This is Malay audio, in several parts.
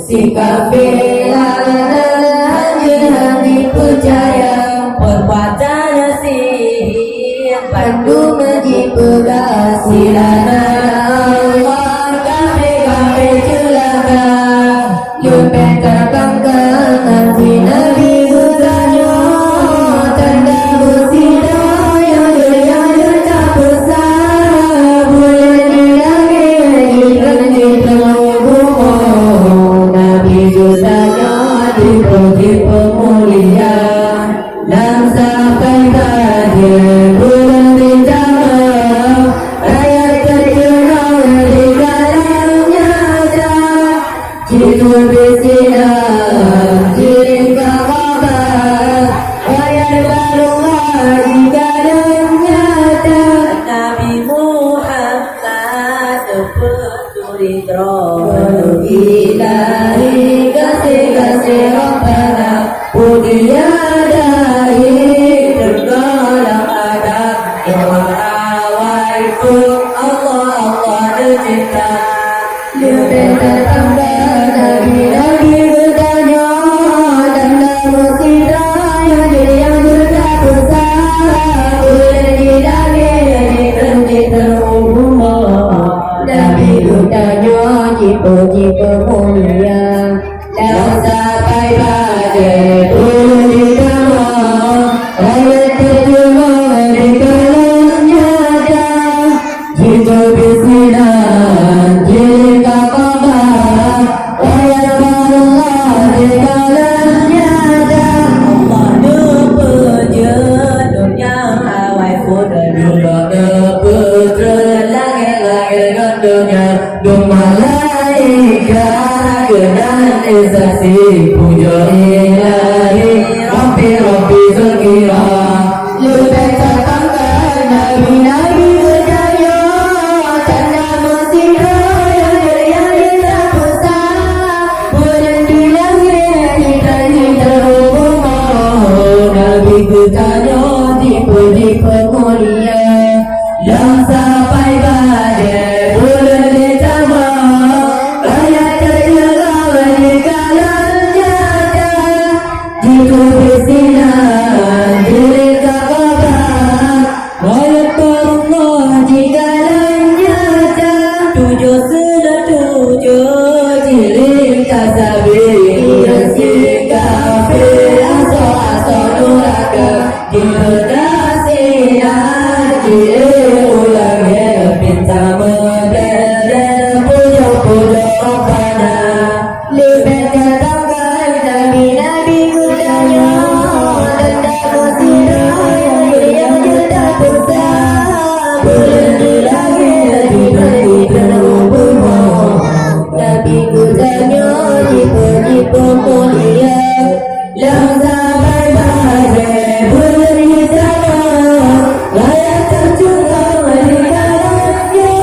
si kafilah hati percaya perbuatan sihir pandu menjipelah silana Allah kafir celaka lupa terbangkan hati Nabi bertanya tanda musibah yang tak besar boleh dilangit di tengah Nabi bertanya dipuji pemulia dan sampai tadi bulan dijamah ayat terkenal di dalamnya jika bersinar jika kabar ayat barulah di dalamnya Nabi Muhammad peturi droh ilahi kasih Rabbana punya dari tergolong ada Assalamualaikum Allah tercinta lupa tambah Nabi bertanya tanda musibah yang tak besar boleh dilangit di terumur Nabi bertanya jipo mulia dan sampai pada bulan ditambah ayat terjemah di dalamnya jika bersinar jika kabar ayat barulah di dalamnya Allah berpuja dunia awal pun berpuja langit-langit dunia malaikat dan saksi puja ilahi Rabbi zakira lupa tertangkan Nabi berjaya tanda musibah yang tak besar bulan di langit di terumur Nabi bertanya dipuji pemulia yang sampai pada bulan ditambah ayat terjelas di dalamnya jika bersinar jika kabar ayat barulah di dalamnya 7 jilid tasabih si kafir asal neraka diberdasi haji ulangnya pinta merdeka puja Rabbana lupa katakan Nabi bertanya tanda musibah yang tak besar boleh dilangit di terumur Nabi bertanya dipuji pemulia yang sampai pada bulan ditambah ayat terjemah di dalamnya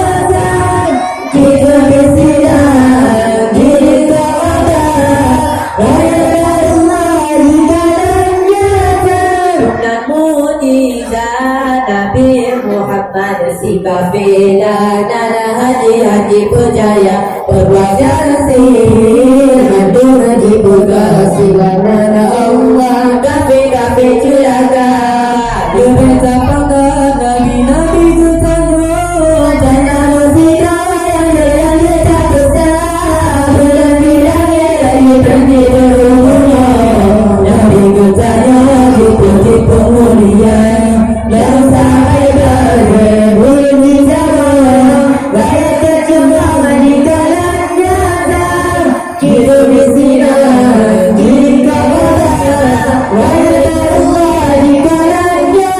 jika bersinar jika kabar ayat barulah di dalamnya dan mujizat Nabi Muhammad si kafilah dan haji percaya perbuatan sihir mandu dibuka silana Allah kafir celaka lupa terpangkat Nabi bertanya tanda musibah yang tak besar bulan di langit di terumur Nabi bertanya dipuji pemulia yang sampai pada bulan ditambah ayat terjemah di dalamnya jika bersinar jika kabar ayat barulah di dalamnya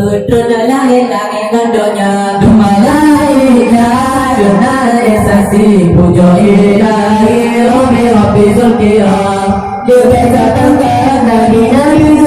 Dunia langit-langit nandonya Dumalaika Dunia saksi pujo ilahi Rabbi Rabbi Zulkira Dia bersabda Nabi Nabi